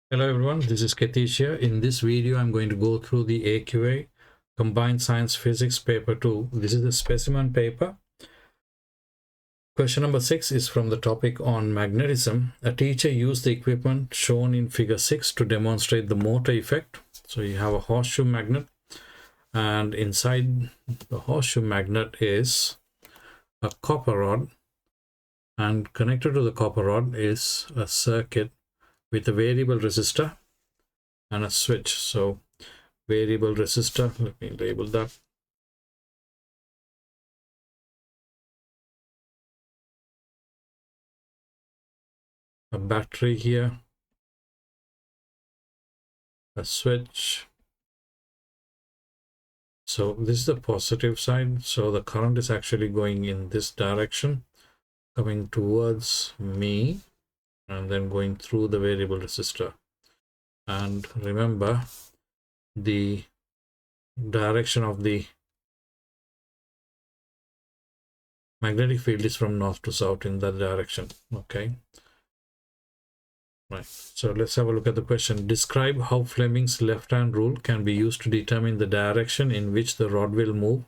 Hello everyone, this is Katish here. In this video, I'm going to go through the AQA Combined Science Physics paper 2. This is the specimen paper. Question number 6 is from the topic on magnetism. A teacher used the equipment shown in figure 6 to demonstrate the motor effect. So you have a horseshoe magnet, and inside the horseshoe magnet is a copper rod, and connected to the copper rod is a circuit with a variable resistor and a switch. So variable resistor, let me label that, a battery here, a switch. So this is the positive side, so the current is actually going in this direction, coming towards me and then going through the variable resistor. And remember, the direction of the magnetic field is from north to south in that direction. Okay, right, so let's have a look at the question. Describe how Fleming's left-hand rule can be used to determine the direction in which the rod will move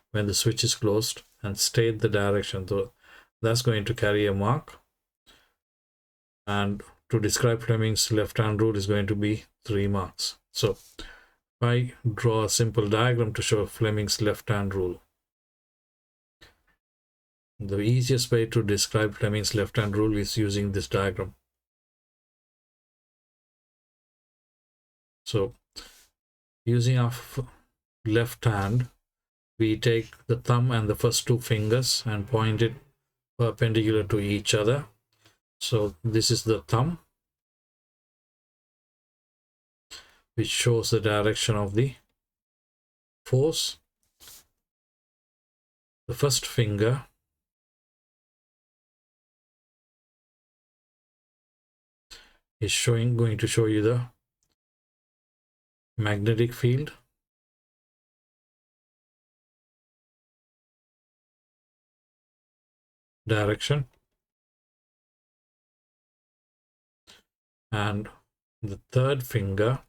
when the switch is closed, and state the direction. So that's going to carry a mark, and to describe Fleming's left-hand rule is going to be 3 marks. So if I draw a simple diagram to show Fleming's left-hand rule, the easiest way to describe Fleming's left-hand rule is using this diagram. So using our left hand, we take the thumb and the first 2 fingers and point it perpendicular to each other. So this is the thumb, which shows the direction of the force. The first finger is going to show you the magnetic field. Direction. And the third finger,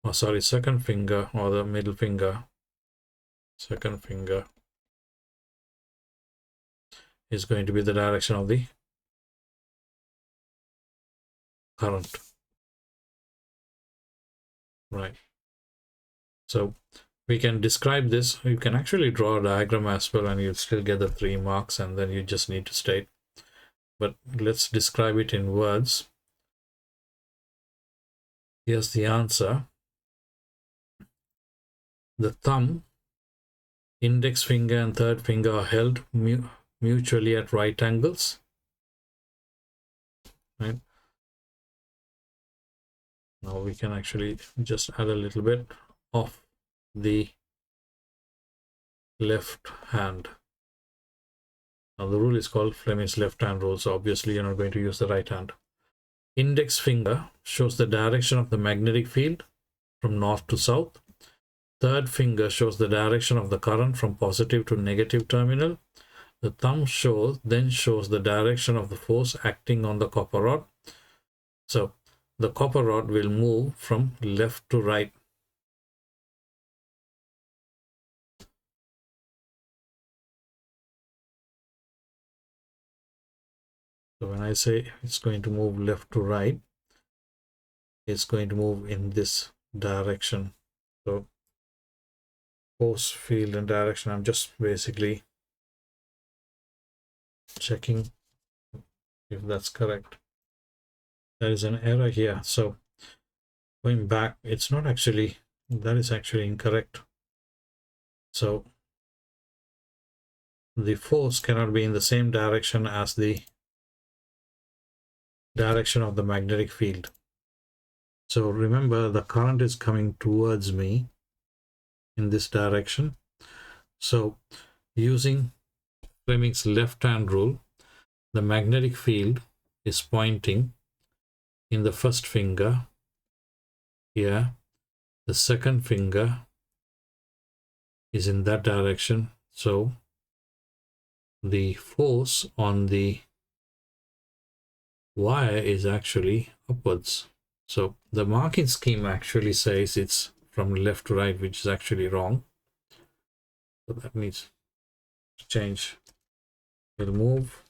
or sorry, second finger, or the middle finger, second finger, is going to be the direction of the current. Right, so we can describe this. You can actually draw a diagram as well, and you'll still get the 3 marks, and then you just need to state. But let's describe it in words. Here's the answer. The thumb, index finger and third finger are held mutually at right angles. Right, now we can actually just add a little bit of the left hand. Now the rule is called Fleming's left hand rule, so obviously you're not going to use the right hand. Index finger shows the direction of the magnetic field from north to south. Third finger shows the direction of the current from positive to negative terminal. The thumb then shows the direction of the force acting on the copper rod. So the copper rod will move from left to right. So when I say it's going to move left to right, it's going to move in this direction. So force, field, and direction, I'm just basically checking if that's correct. There is an error here, so going back, it's not actually, that is actually incorrect. So the force cannot be in the same direction as the direction of the magnetic field. So remember, the current is coming towards me in this direction. So using Fleming's left-hand rule, the magnetic field is pointing in the first finger here. The second finger is in that direction. So the force on the wire is actually upwards. So the marking scheme actually says it's from left to right, which is actually wrong. So that needs to change. We'll move.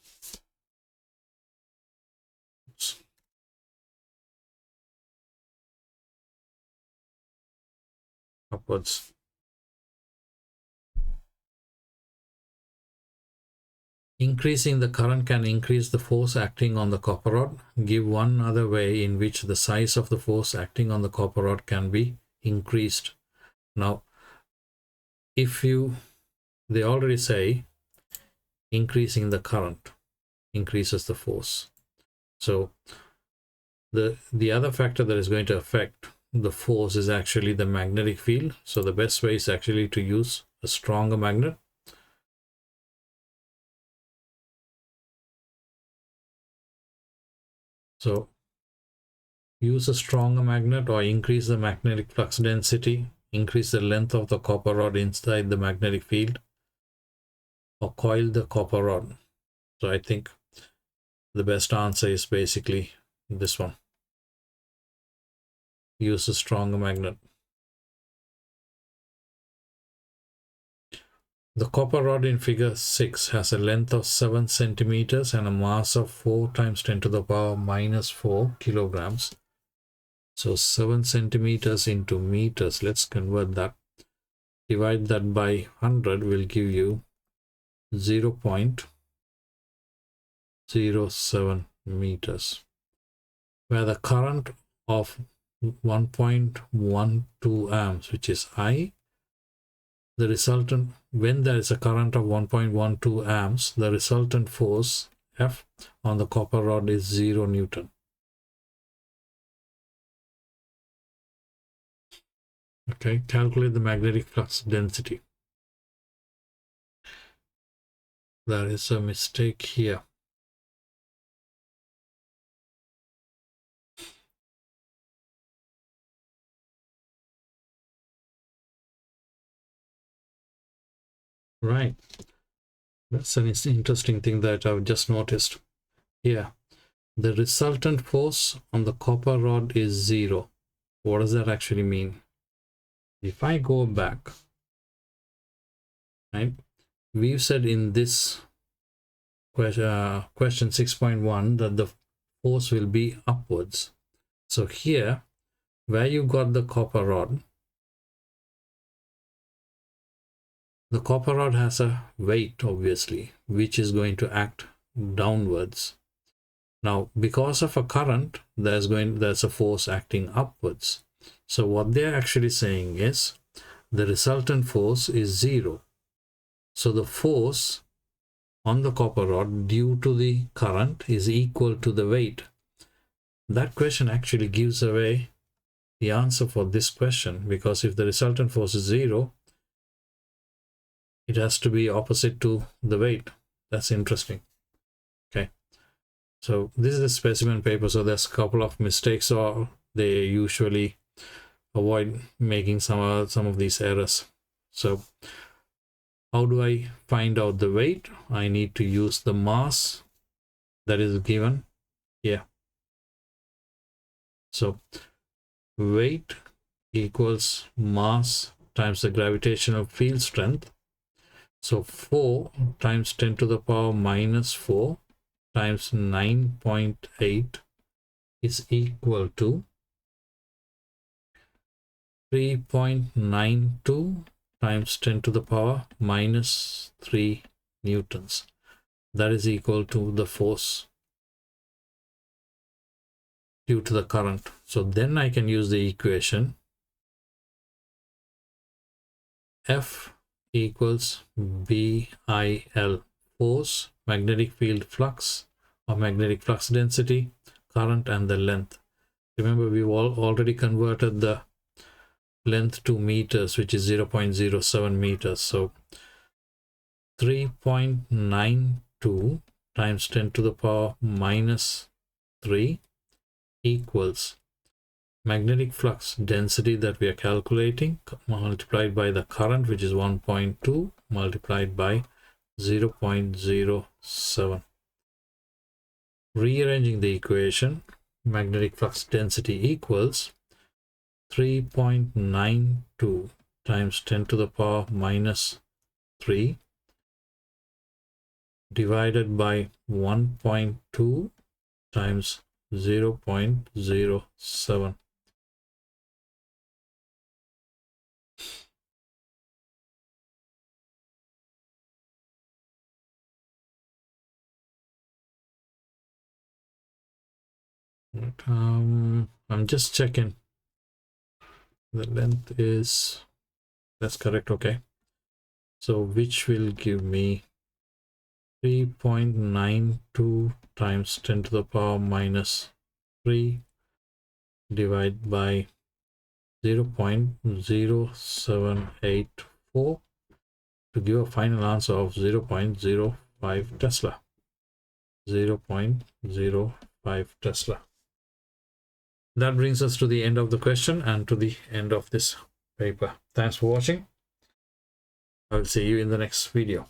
Oops. Upwards. Increasing the current can increase the force acting on the copper rod. Give one other way in which the size of the force acting on the copper rod can be increased. Now, they already say increasing the current increases the force. So the other factor that is going to affect the force is actually the magnetic field. So the best way is actually to use a stronger magnet. So use a stronger magnet or increase the magnetic flux density, increase the length of the copper rod inside the magnetic field, or coil the copper rod. So I think the best answer is basically this one. Use a stronger magnet. The copper rod in figure 6 has a length of 7 centimeters and a mass of 4 times 10 to the power minus 4 kilograms. So 7 centimeters into meters, let's convert that. Divide that by 100 will give you 0.07 meters. Where the current of 1.12 amps, which is I, the resultant, when there is a current of 1.12 amps, the resultant force F on the copper rod is 0 Newton. Okay, calculate the magnetic flux density. There is a mistake here. Right. That's an interesting thing that I've just noticed. Here, the resultant force on the copper rod is 0. What does that actually mean? If I go back, right, we've said in this question 6.1 that the force will be upwards. So here, where you got the copper rod has a weight, obviously, which is going to act downwards. Now, because of a current, there's a force acting upwards. So what they're actually saying is the resultant force is 0. So the force on the copper rod due to the current is equal to the weight. That question actually gives away the answer for this question, because if the resultant force is 0, it has to be opposite to the weight. That's interesting. Okay. So this is the specimen paper, so there's a couple of mistakes, or they usually avoid making some of these errors. So how do I find out the weight? I need to use the mass that is given here. So weight equals mass times the gravitational field strength. So 4 times 10 to the power minus 4 times 9.8 is equal to 3.92 times 10 to the power minus 3 newtons. That is equal to the force due to the current. So then I can use the equation F equals BIL, force, magnetic field flux or magnetic flux density, current, and the length. Remember, we've already converted the length to meters, which is 0.07 meters. So 3.92 times 10 to the power minus 3 equals magnetic flux density that we are calculating multiplied by the current, which is 1.2 multiplied by 0.07. Rearranging the equation, magnetic flux density equals 3.92 times 10 to the power minus 3 divided by 1.2 times 0.07. I'm just checking. The length is, that's correct. Okay, so which will give me 3.92 times 10 to the power minus 3 divided by 0.0784 to give a final answer of 0.05 Tesla. 0.05 Tesla. That brings us to the end of the question and to the end of this paper. Thanks for watching. I will see you in the next video.